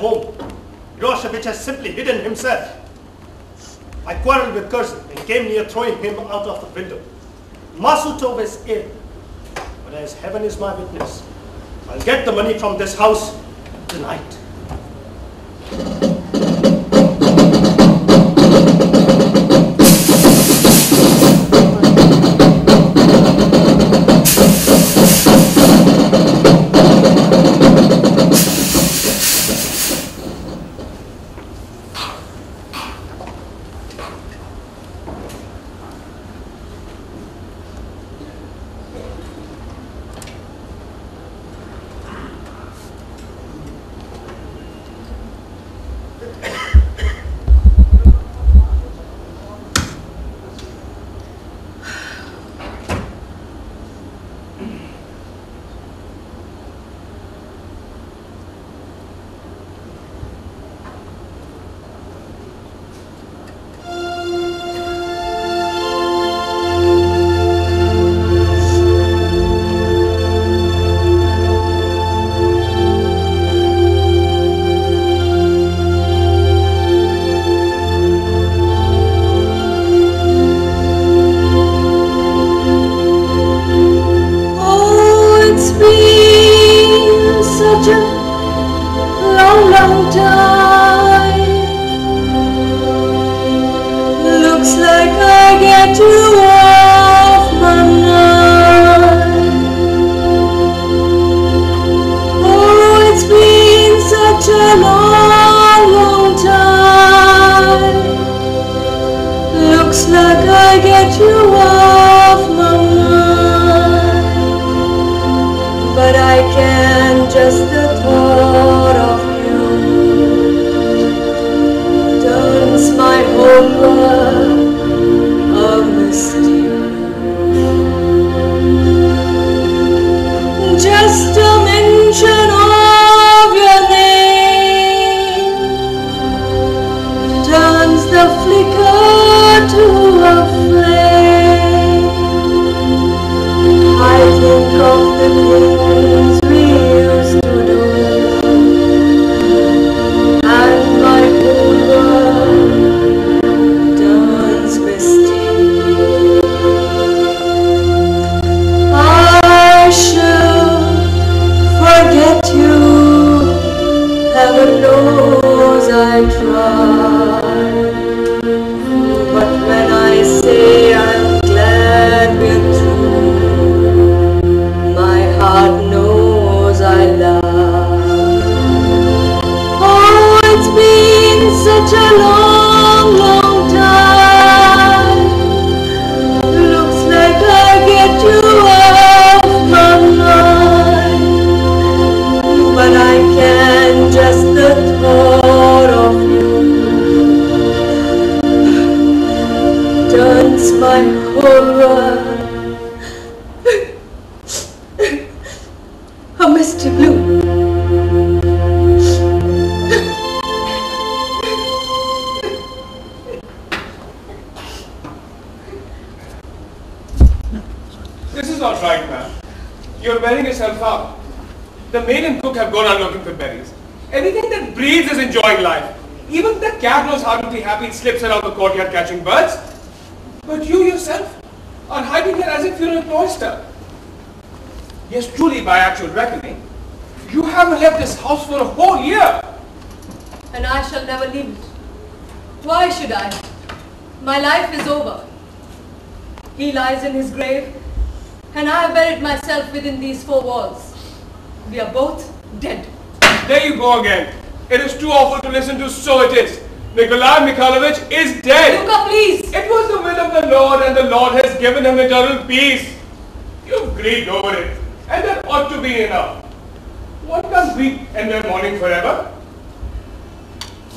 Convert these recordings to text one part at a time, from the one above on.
home. Milosevic has simply hidden himself. I quarreled with Curzon and came near throwing him out of the window. Masutov is ill, but as heaven is my witness, I'll get the money from this house tonight. Slips around the courtyard catching birds, but you yourself are hiding here as if you're in a cloister. Yes, truly, by actual reckoning, you haven't left this house for a whole year. And I shall never leave it. Why should I? My life is over. He lies in his grave, and I have buried myself within these four walls. We are both dead. There you go again. It is too awful to listen to, so it is. Nikolai Mikhailovich is dead. Luka, please. It was the will of the Lord, and the Lord has given him eternal peace. You've grieved over it, and that ought to be enough. One can't weep and their mourning forever.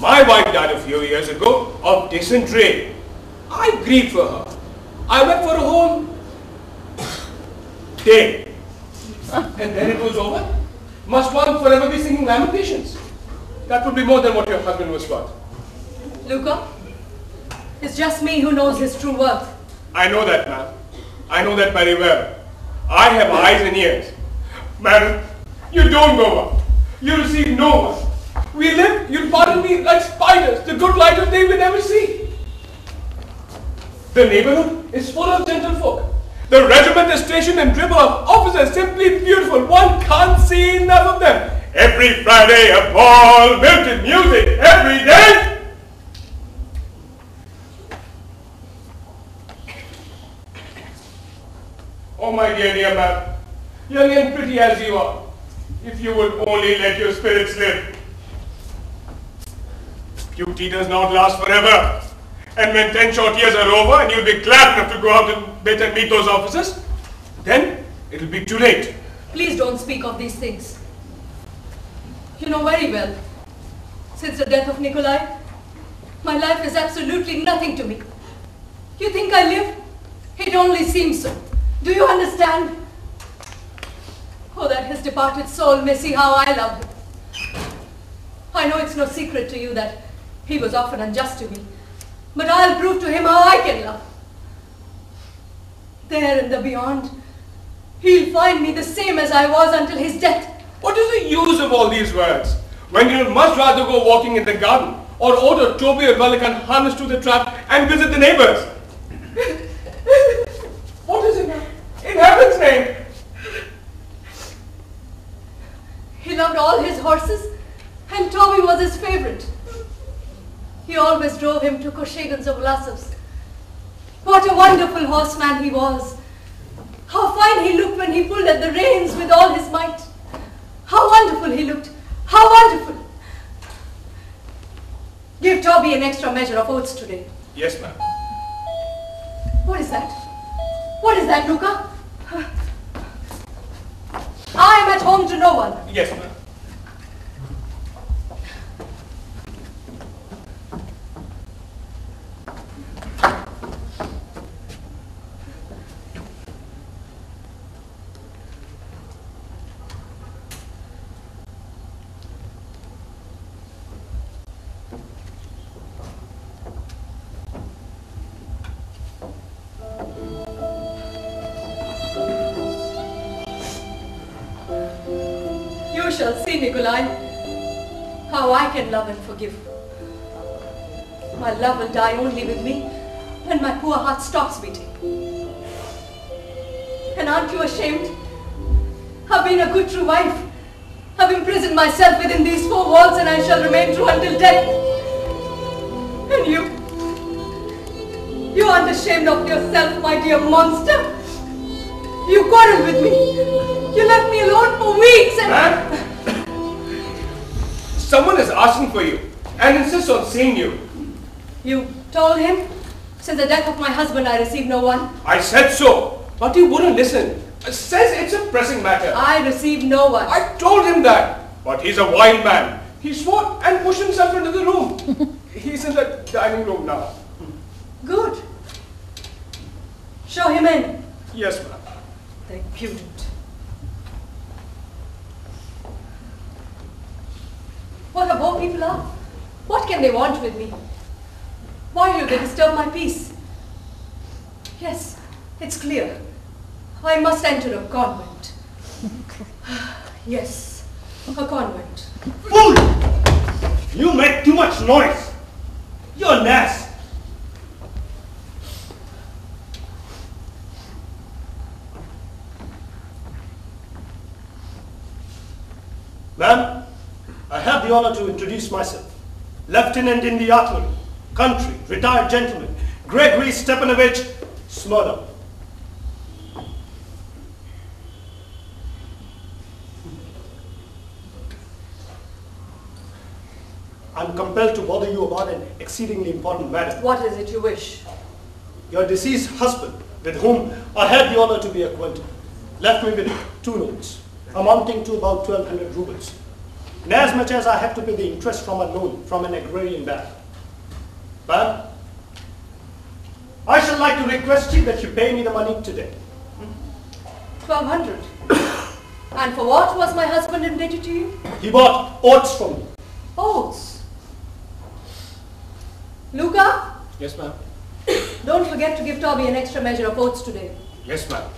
My wife died a few years ago of dysentery. I grieved for her. I went for a whole day. And then it was over. Must one forever be singing lamentations? That would be more than what your husband was worth. Luka, it's just me who knows his true worth. I know that, ma'am. I know that very well. I have eyes and ears. Madam, you don't go up. You receive no one. We live, you'll pardon me, like spiders, the good light of day we never see. The neighborhood is full of gentlefolk. The regiment is stationed in dribble of officers, simply beautiful. One can't see enough of them. Every Friday a ball, milk music, every day. Oh my dear ma'am, young and pretty as you are, if you would only let your spirits live. Beauty does not last forever. And when 10 short years are over and you'll be glad enough to go out and bid and meet those officers, then it'll be too late. Please don't speak of these things. You know very well, since the death of Nikolai, my life is absolutely nothing to me. You think I live? It only seems so. Do you understand? Oh, that his departed soul may see how I love him. I know it's no secret to you that he was often unjust to me, but I'll prove to him how I can love. There in the beyond, he'll find me the same as I was until his death. What is the use of all these words, when you'd much rather go walking in the garden, or order Toby or Velikan harnessed to the trap and visit the neighbors? What is it now? In heaven's name! He loved all his horses, and Toby was his favorite. He always drove him to Koshegans of Vlasovsk. What a wonderful horseman he was. How fine he looked when he pulled at the reins with all his might. How wonderful he looked. How wonderful. Give Toby an extra measure of oats today. Yes, ma'am. What is that? What is that, Luca? I am at home to no one. Yes, ma'am. You shall see, Nikolai, how I can love and forgive. My love will die only with me when my poor heart stops beating. And aren't you ashamed? I've been a good true wife. I've imprisoned myself within these four walls and I shall remain true until death. And you aren't ashamed of yourself, my dear monster. You quarreled with me. You left me alone for weeks and... Ma'am? Someone is asking for you and insists on seeing you. You told him? Since the death of my husband, I received no one. I said so, but he wouldn't listen. Says it's a pressing matter. I received no one. I told him that, but he's a wild man. He swore and pushed himself into the room. He's in the dining room now. Good. Show him in. Yes, ma'am. The impudent. What a boor people are. What can they want with me? Why do they disturb my peace? Yes, it's clear. I must enter a convent. Yes, a convent. Fool! You make too much noise. You're an ass. Ma'am, I have the honor to introduce myself. Lieutenant in the artillery, country, retired gentleman, Gregory Stepanovich Smirnov. I'm compelled to bother you about an exceedingly important matter. What is it you wish? Your deceased husband, with whom I had the honor to be acquainted, left me with 2 notes, amounting to about 1,200 rubles. Inasmuch as I have to pay the interest from a loan from an agrarian bank. Ma'am, I should like to request you that you pay me the money today. 1,200. And for what was my husband indebted to you? He bought oats from me. Oats. Luca, Yes, ma'am. don't forget to give Toby an extra measure of oats today. Yes, ma'am.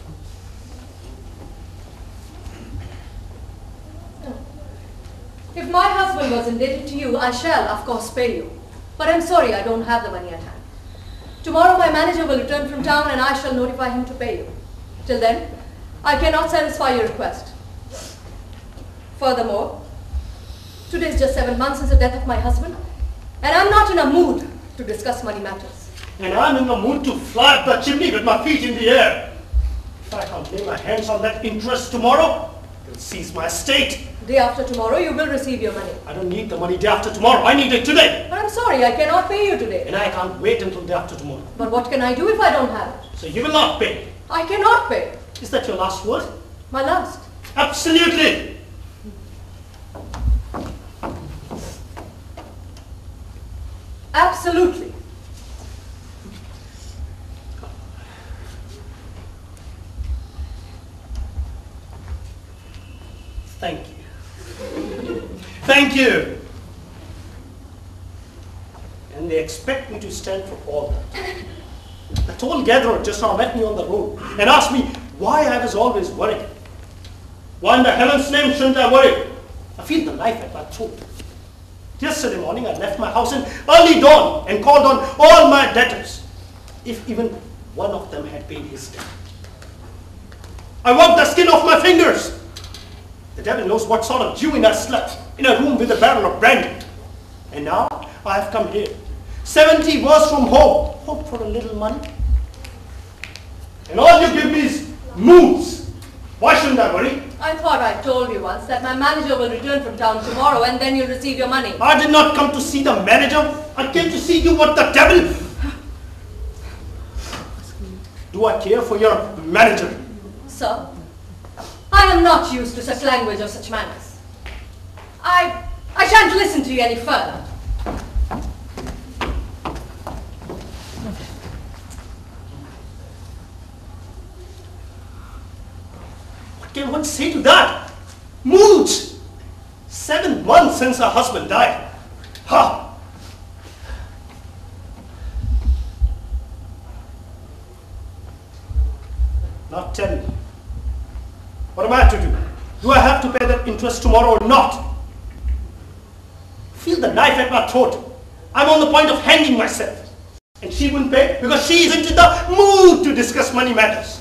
If my husband was indebted to you, I shall, of course, pay you. But I'm sorry I don't have the money at hand. Tomorrow my manager will return from town and I shall notify him to pay you. Till then, I cannot satisfy your request. Furthermore, today is just 7 months since the death of my husband, and I'm not in a mood to discuss money matters. And I'm in the mood to fly up the chimney with my feet in the air. If I can't lay my hands on that interest tomorrow, it'll seize my estate. Day after tomorrow, you will receive your money. I don't need the money day after tomorrow. I need it today. But I'm sorry, I cannot pay you today. And I can't wait until day after tomorrow. But what can I do if I don't have it? So you will not pay. I cannot pay. Is that your last word? My last. Absolutely. Absolutely. Thank you. Thank you. And they expect me to stand for all that. The toll gatherer just now met me on the road and asked me why I was always worried. Why in the heaven's name shouldn't I worry? I feel the knife at my throat. Yesterday morning I left my house in early dawn and called on all my debtors. If even one of them had paid his debt. I worked the skin off my fingers. The devil knows what sort of Jew I slept in a room with a barrel of brandy. And now I have come here, 70 versts from home, hope for a little money. And all you give me is moods. Why shouldn't I worry? I thought I told you once that my manager will return from town tomorrow and then you'll receive your money. I did not come to see the manager. I came to see you, what the devil. Do I care for your manager? Sir, I am not used to such language or such manners. I shan't listen to you any further. What can one say to that? Moods! 7 months since her husband died. Ha! Now tell me, what am I to do? Do I have to pay that interest tomorrow or not? Feel the knife at my throat. I'm on the point of hanging myself. And she wouldn't pay because she isn't in the mood to discuss money matters.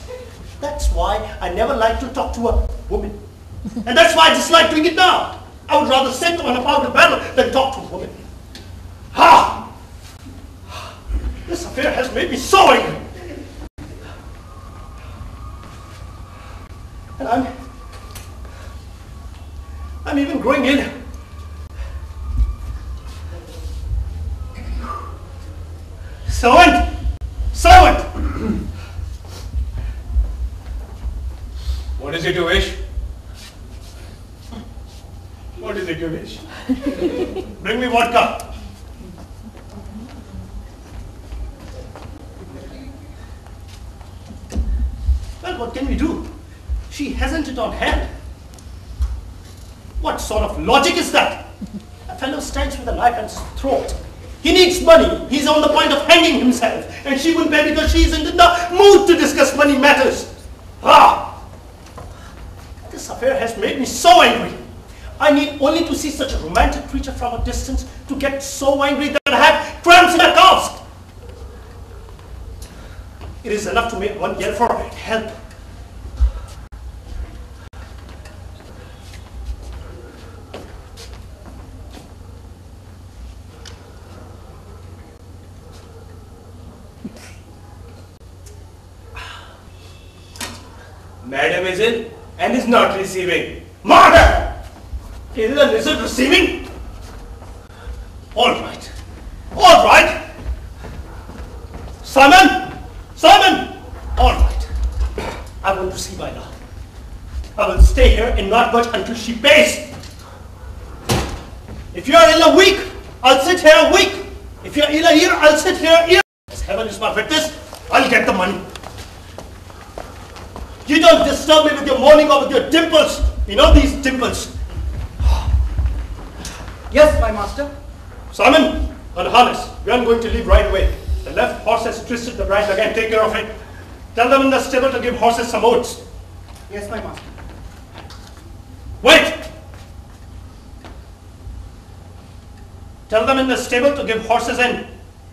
That's why I never like to talk to a woman. And that's why I dislike doing it now. I would rather sit on a powder barrel than talk to a woman. Ha! This affair has made me so angry. And I'm even growing ill. Servant! Servant! What is it you wish? What is it you wish? Bring me vodka. Well, what can we do? She hasn't it on hand. What sort of logic is that? A fellow stands with a knife at his throat. He needs money. He's on the point of hanging himself. And she wouldn't pay because she isn't in the mood to discuss money matters. Ah! This affair has made me so angry. I need only to see such a romantic creature from a distance to get so angry that I have cramps in my calves. It is enough to make one yell for help. Madam is ill and is not receiving. Murder! Ill and isn't receiving? All right. All right. Simon! Simon! All right. I won't receive by now. I will stay here and not budge until she pays. If you are ill a week, I'll sit here a week. If you are ill a year, I'll sit here a year. As heaven is my witness, I'll get the money. You don't disturb me with your mourning or with your dimples. You know these dimples. Yes, my master. Simon, unharness. We are going to leave right away. The left horse has twisted the right again. Take care of it. Tell them in the stable to give horses some oats. Yes, my master. Wait! Tell them in the stable to give horses an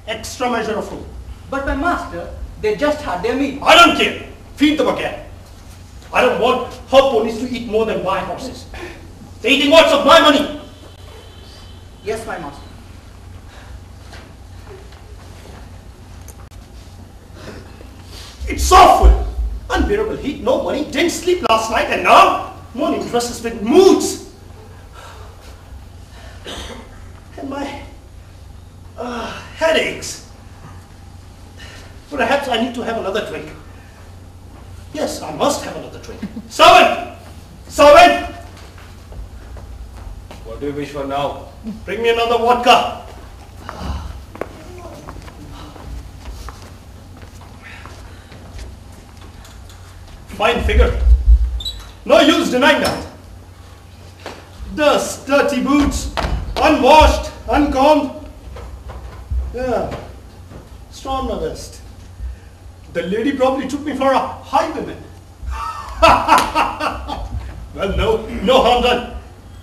extra measure of food. But my master, they just had their meal. I don't care. Feed them again. I don't want her ponies to eat more than my horses. They're eating lots of my money. Yes, my master. It's awful. Unbearable heat, no money, didn't sleep last night, and now morning dresses with moods. And my headaches. Perhaps I need to have another drink. Yes, I must have another drink. Servant! Servant! What do you wish for now? Bring me another vodka. Fine figure. No use denying that. Dust, dirty boots, unwashed, uncombed. Yeah, straw on my vest. The lady probably took me for a highwayman. Well, no harm done.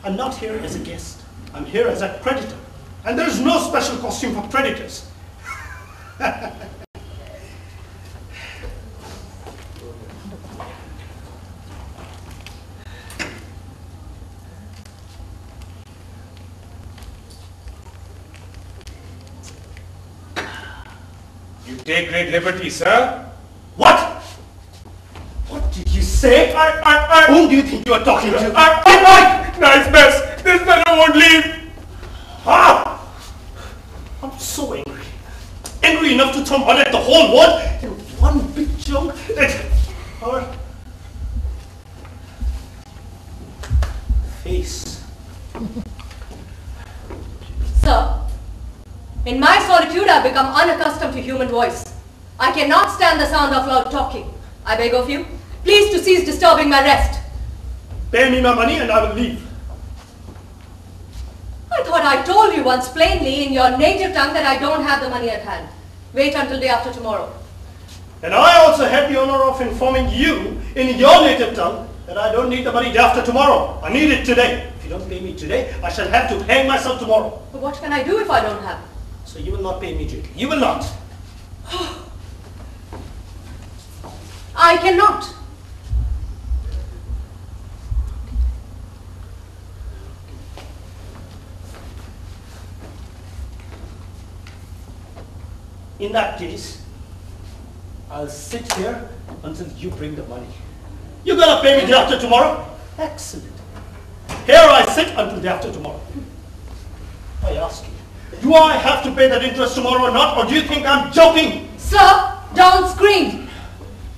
I'm not here as a guest. I'm here as a creditor. And there's no special costume for creditors. You take great liberty, sir. What? What did you say? Whom do you think you are talking to? Nice mess. This fellow won't leave. Ah! I'm so angry. Angry enough to throw mud at the whole world in one big joke that her face. Sir, in my solitude I've become unaccustomed to human voice. I cannot stand the sound of loud talking. I beg of you, please to cease disturbing my rest. Pay me my money and I will leave. I thought I told you once plainly in your native tongue that I don't have the money at hand. Wait until day after tomorrow. And I also had the honor of informing you in your native tongue that I don't need the money day after tomorrow. I need it today. If you don't pay me today, I shall have to hang myself tomorrow. But what can I do if I don't have? So you will not pay immediately. You will not. I cannot. In that case, I'll sit here until you bring the money. You're gonna pay me day after tomorrow? Excellent. Here I sit until day after tomorrow. I ask you, do I have to pay that interest tomorrow or not, or do you think I'm joking? Sir, don't scream.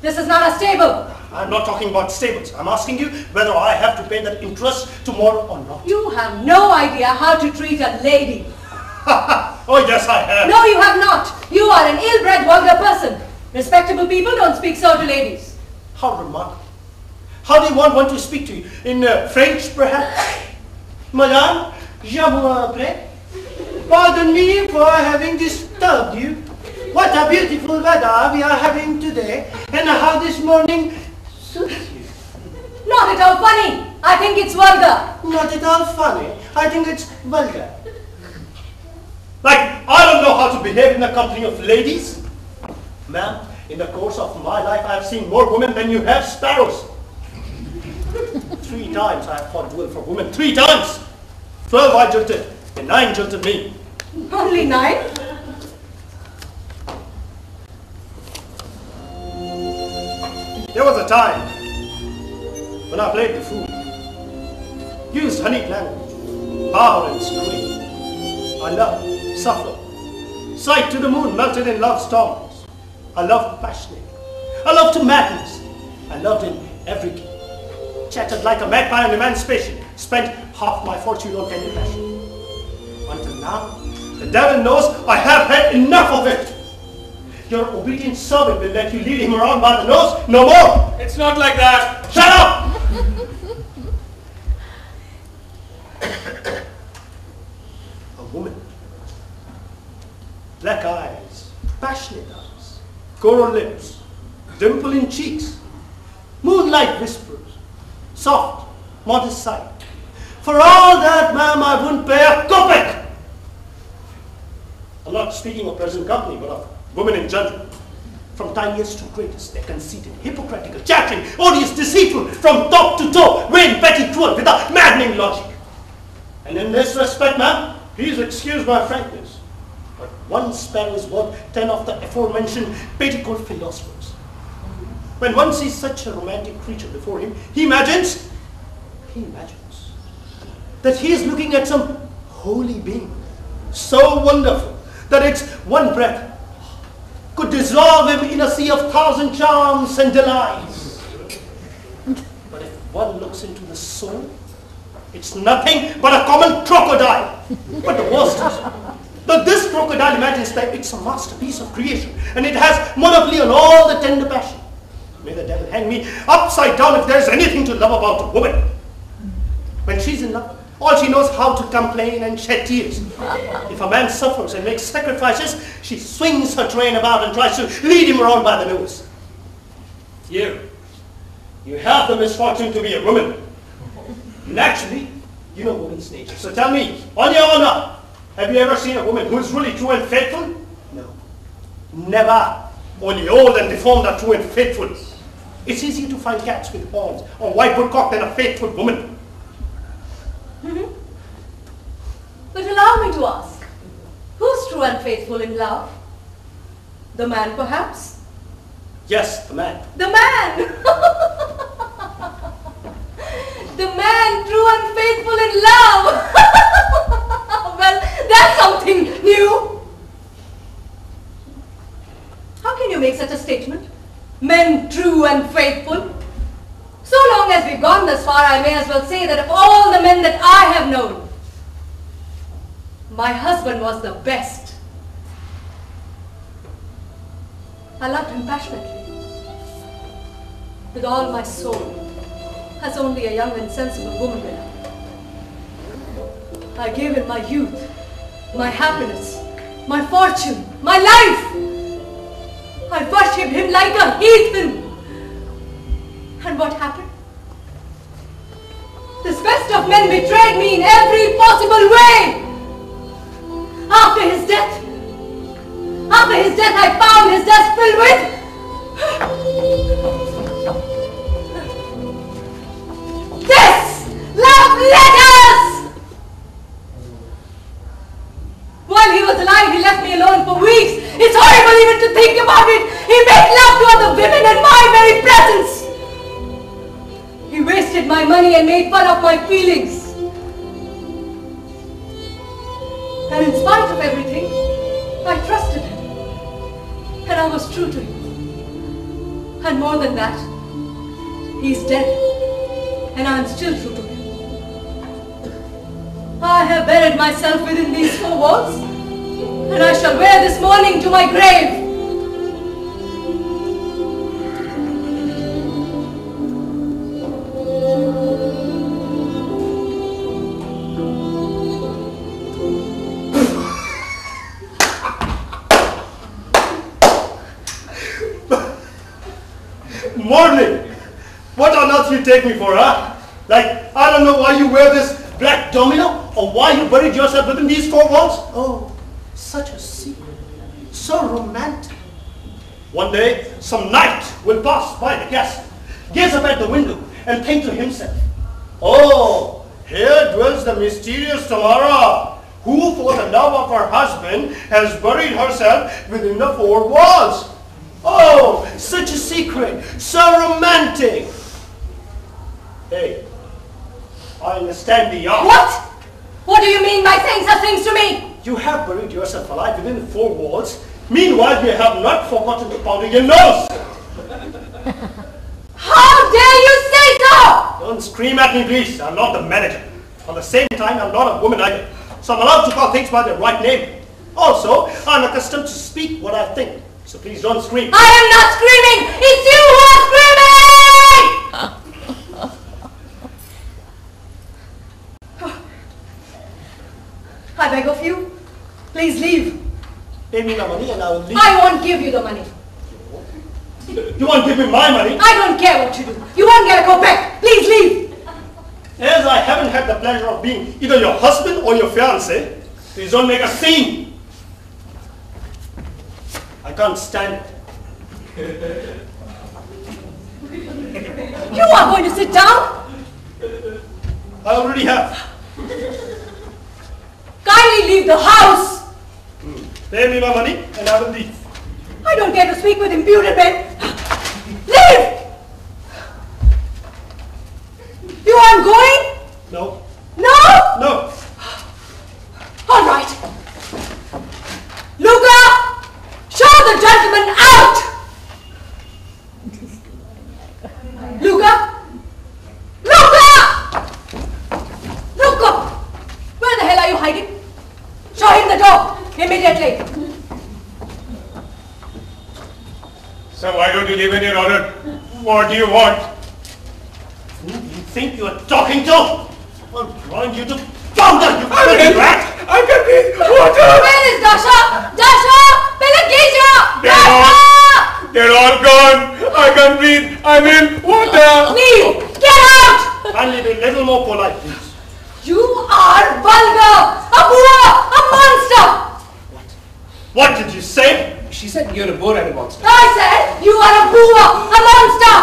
This is not a stable. I'm not talking about stables. I'm asking you whether I have to pay that interest tomorrow or not. You have no idea how to treat a lady. Oh yes, I have. No, you have not. You are an ill-bred, vulgar person. Respectable people don't speak so to ladies. How remarkable. How do you want one to speak to you? In French, perhaps? Madame, je vous prie. Pardon me for having disturbed you. What a beautiful weather we are having today, and how this morning suits you. Not at all funny. I think it's vulgar. Not at all funny. I think it's vulgar. Like, I don't know how to behave in the company of ladies. Ma'am, in the course of my life, I have seen more women than you have sparrows. 3 times I have fought duel for women. 3 times! 12 I jilted, and 9 jilted me. Only 9? There was a time when I played the fool, used honeyed language, power and scream. I loved, suffered, sighed to the moon, melted in love's storms. I loved passionately. I loved to madness. I loved in every game. Chattered like a magpie on emancipation. Spent half my fortune on tender passion. Until now, the devil knows I have had enough of it. Your obedient servant will let you lead him around by the nose. No more. It's not like that. Shut up! A woman. Black eyes, passionate eyes, coral lips, dimple in cheeks, moonlight whispers, soft, modest sight. For all that, ma'am, I wouldn't pay a kopeck. not speaking of present company, but of women in general. From tiniest to greatest, they're conceited, hypocritical, chattering, odious, deceitful, from top to toe, vain, petty, cruel, with a maddening logic. And in this respect, ma'am, please excuse my frankness, but one sparrow is worth 10 of the aforementioned petticoat philosophers. When one sees such a romantic creature before him, he imagines that he is looking at some holy being, so wonderful that its one breath could dissolve him in a sea of 1,000 charms and delights. But if one looks into the soul, it's nothing but a common crocodile. But the worst is that this crocodile imagines that it's a masterpiece of creation, and it has monopoly on all the tender passion. May the devil hang me upside down if there's anything to love about a woman. When she's in love, all she knows how to complain and shed tears. If a man suffers and makes sacrifices, she swings her train about and tries to lead him around by the nose. You have the misfortune to be a woman. And actually, you know woman's nature. So tell me, on your honor, have you ever seen a woman who is really true and faithful? No. Never. Only old and deformed are true and faithful. It's easier to find cats with horns or white woodcock than a faithful woman. But allow me to ask, who's true and faithful in love? The man, perhaps? Yes, the man. The man! The man true and faithful in love! Well, that's something new. How can you make such a statement? Men true and faithful? So long as we've gone this far, I may as well say that of all the men that I have known, my husband was the best. I loved him passionately, with all my soul, as only a young and sensible woman will. I gave him my youth, my happiness, my fortune, my life. I worshipped him like a heathen. And what happened? This best of men betrayed me in every possible way. After his death, I found his desk filled with this! Love letters! While he was alive, he left me alone for weeks. It's horrible even to think about it. He made love to other women in my very presence. He wasted my money and made fun of my feelings. And in spite of everything, I trusted him. And I was true to him. And more than that, he's dead. And I'm still true to him. I have buried myself within these four walls, and I shall wear this mourning to my grave. Mourning? What on earth you take me for, huh? Like, I don't know why you wear this black domino, or why you buried yourself within these four walls? Oh, such a secret, so romantic. One day, some knight will pass by the castle, gaze up at the window, and think to himself, oh, here dwells the mysterious Tamara, who for the love of her husband has buried herself within the four walls. Oh, such a secret, so romantic. Hey, I understand the yard. What? What do you mean by saying such things to me? You have buried yourself alive within the four walls. Meanwhile, you have not forgotten to powder your nose. How dare you say so? Don't scream at me, please. I'm not the manager. At the same time, I'm not a woman either. So I'm allowed to call things by their right name. Also, I'm accustomed to speak what I think. So please don't scream. I am not screaming! It's you who are screaming! I beg of you, please leave. Pay me the money and I will leave. I won't give you the money. You won't give me my money? I don't care what you do. You won't get a kopeck. Please leave. As I haven't had the pleasure of being either your husband or your fiancé, please don't make a scene. I can't stand it. You are going to sit down? I already have. Kindly leave the house. Pay me my money and I will leave. I don't care to speak with impudent men. Leave! You aren't going? No. No? No. All right. Luca, show the gentleman out! Luca? Luca! Luca! Where the hell are you hiding? Show him the door, immediately. Sir, why don't you leave in your order? What do you want? Who do you think you are talking to? I'll grind you to powder, you filthy rat! I can breathe water! Where is Dasha? Dasha! Pelagija! Dasha! They're all gone! I can breathe! I'm in water! Neil, get out! Kindly be a little more polite, please. You are vulgar! A boor! A monster! What did you say? She said you're a Boor and a monster. I said you are a boor! A monster!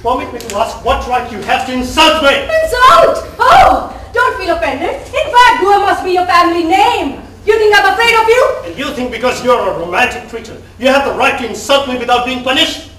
Permit me to ask what right you have to insult me? Insult! Oh! Don't feel offended. In fact, Boor must be your family name. You think I'm afraid of you? And you think because you're a romantic creature, you have the right to insult me without being punished?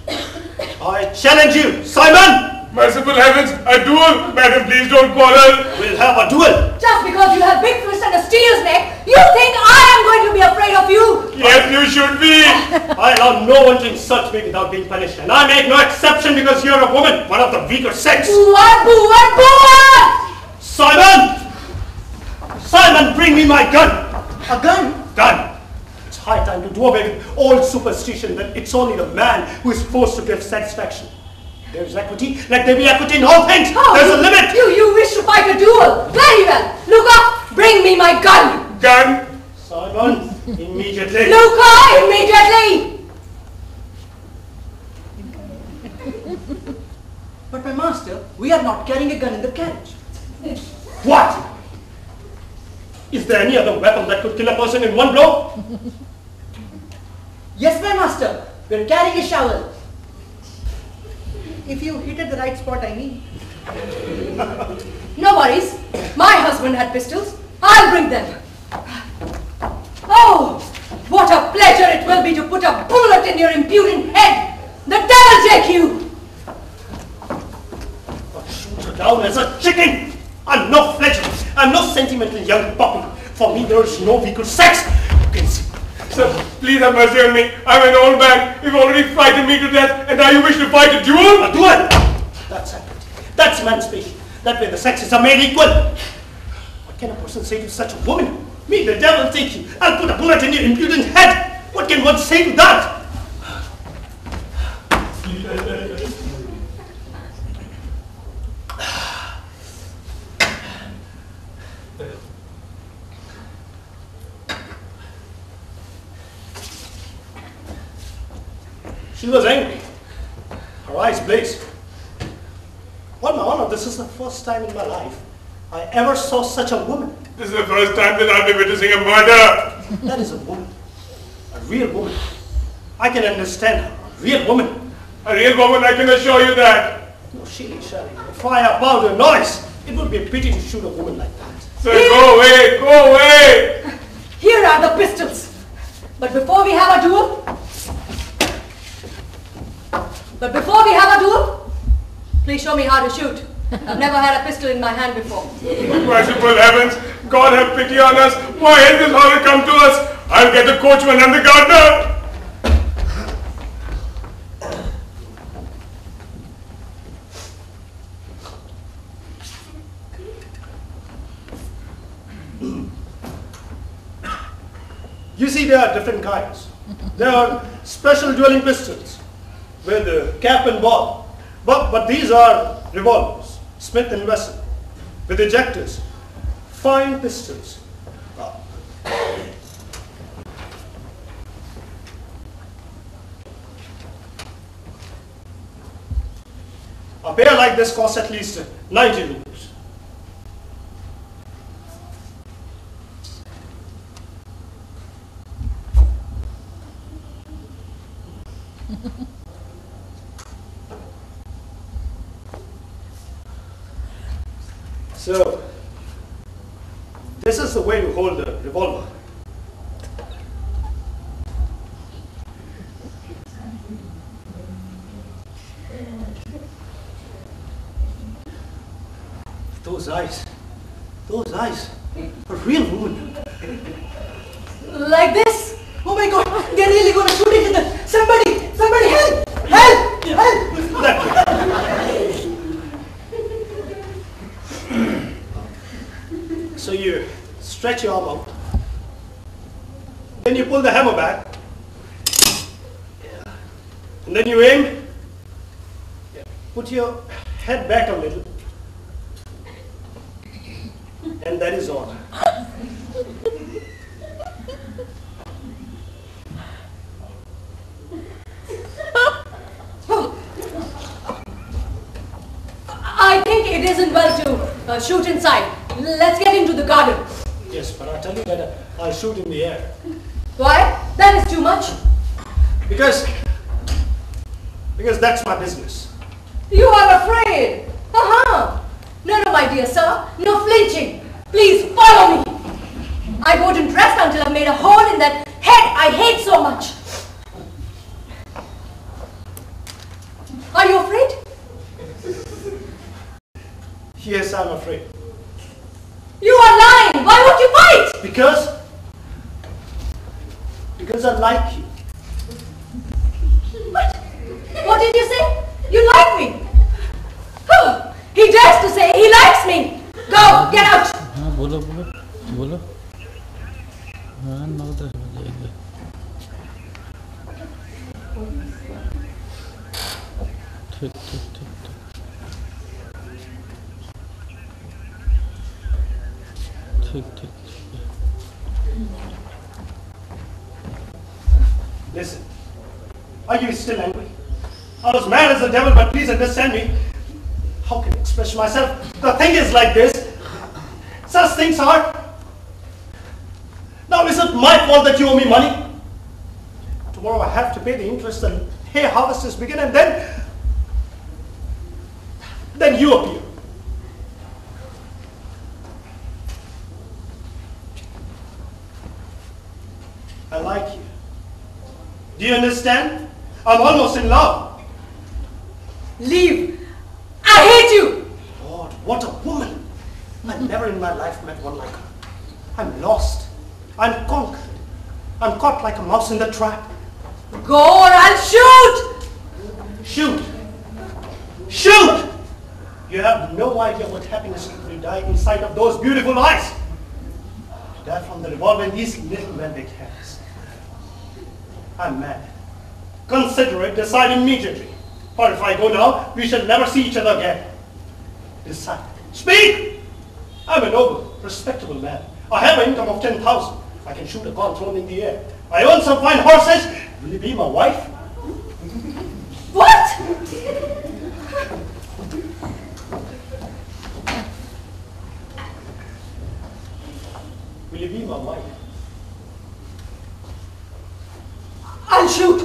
I challenge you, Simon! Merciful heavens, a duel! Madam, please don't quarrel! We'll have a duel! Just because you have big fists and a steel's neck, you think I am going to be afraid of you? Yes, you should be! I allow no one to insult me without being punished, and I make no exception because you're a woman, one of the weaker sex. Boor! Boor! Boor! Simon! Simon, bring me my gun! A gun? Gun! It's high time to do away with old superstition that it's only the man who is forced to give satisfaction. There's equity, let there be equity in all things. Oh, There's a limit. You wish to fight a duel. Very well. Luca, bring me my gun. Gun! Simon, immediately. Luca, immediately. But my master, we are not carrying a gun in the carriage. What? Is there any other weapon that could kill a person in one blow? Yes, my master. We are carrying a shovel. If you hit at the right spot, I mean. No worries. My husband had pistols. I'll bring them. Oh, what a pleasure it will be to put a bullet in your impudent head. The devil take you. I'll shoot her down as a chicken. I'm no fledgling. I'm no sentimental young puppy. For me, there is no weaker sex. You can see. Sir, please have mercy on me. I'm an old man. You've already frightened me to death, and now you wish to fight a duel? A duel! That's equity. That's emancipation. That way the sexes are made equal. What can a person say to such a woman? Me, the devil take you. I'll put a bullet in your impudent head. What can one say to that? She was angry. Her eyes blazed. On my honor, this is the first time in my life I ever saw such a woman. This is the first time that I'll be witnessing a murder. That is a woman. A real woman. I can understand her. A real woman. A real woman, I can assure you that. No shilly shally. Fire, powder, noise. It would be a pity to shoot a woman like that. Sir, go away, go away. Here are the pistols. But before we have a duel, please show me how to shoot. I've never had a pistol in my hand before. Merciful heavens, God have pity on us. Why has this horror come to us? I'll get the coachman and the gardener. You see, there are different kinds. There are special dueling pistols with cap and ball. But these are revolvers, Smith & Wesson, with ejectors, fine pistols. A pair like this costs at least 90 rupees. So, this is the way to hold a revolver. Those eyes, a real woman. Like this? Oh my God, they're really going to shoot each other. Somebody help! Help! Help! That way. So you stretch your arm out, then you pull the hammer back, and then you aim, put your head back a little, and that is all. I think it isn't well to shoot inside. Let's get into the garden. Yes, but I tell you that I'll shoot in the air. Why? That is too much. Because that's my business. You are afraid. No, my dear sir. No flinching. Please follow me. I won't rest until I've made a hole in that head I hate so much. Are you afraid? Yes, I'm afraid. You are lying. Why won't you fight? Because I like you. What did you say? You like me? He dares to say he likes me. Go, get out. हाँ बोलो हाँ 9-10 बजेंगे ठीक Listen, are you still angry? I was mad as the devil, but please understand me. How can I express myself? The thing is like this. Such things are. Now is it my fault that you owe me money? Tomorrow I have to pay the interest and hay harvest is begin, and then you appear. I like you. Do you understand? I'm almost in love. Leave. I hate you. Lord, what a woman. I never in my life met one like her. I'm lost. I'm conquered. I'm caught like a mouse in the trap. Go or I'll shoot. Shoot. Shoot! You have no idea what happiness is when you die inside of those beautiful eyes. To die from the revolver in these little velvet hands. I'm mad. Consider it, decide immediately. Or if I go now, we shall never see each other again. Decide. Speak! I'm a noble, respectable man. I have an income of 10,000. I can shoot a gun thrown in the air. I own some fine horses. Will you be my wife? What? Will you be my wife? I'll shoot.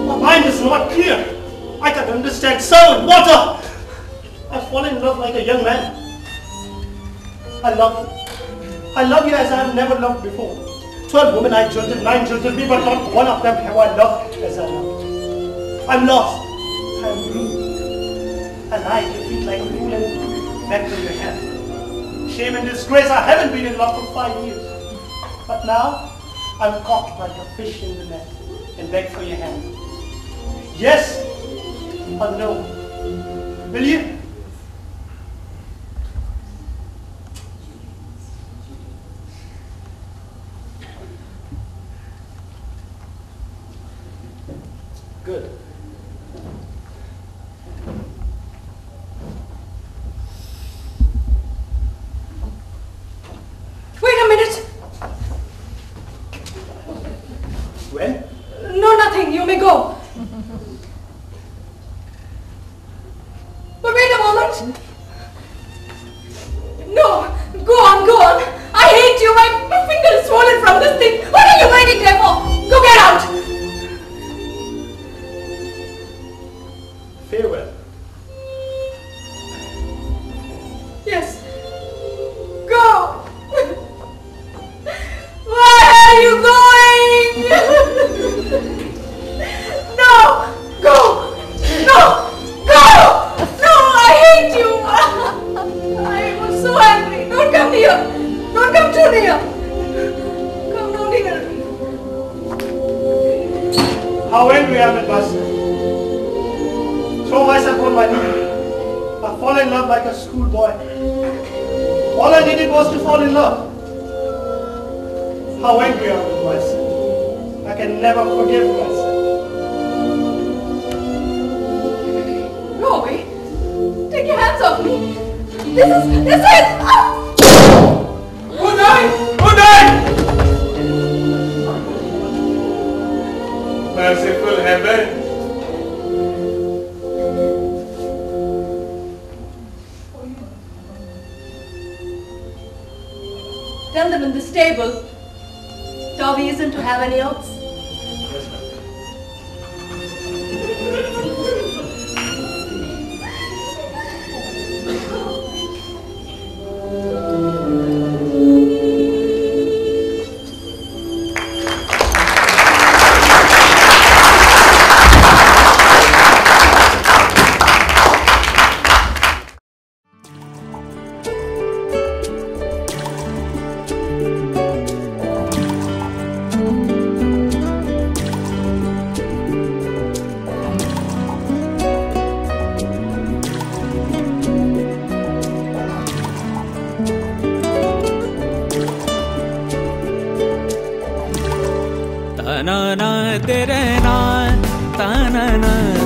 My mind is not clear. I can understand sound and water. I've fallen in love like a young man. I love you. I love you as I have never loved before. 12 women I jilted, 9 jilted me, but not one of them have I loved as I love you. I'm lost. I'm ruined. I lie at your feet like a fool and beg for your hand. Shame and disgrace, I haven't been in love for 5 years. But now, I'm caught like a fish in the net and beg for your hand. Yes or no? Will you? Good. Wait a minute. When? No, nothing. You may go. But wait a moment. No, go on, go on. I hate you. My finger is swollen from this thing. What are you waiting there for? Go get out. Come here. Come down here. How angry I am at myself. Throw myself on my knee. I fall in love like a schoolboy. All I needed was to fall in love. How angry I am with myself. I can never forgive myself. Go away. Take your hands off me. This is... Who died? Who died? Merciful heaven. Tell them in the stable, Toby isn't to have any else. Yes, ma'am. तेरे ना ताना ना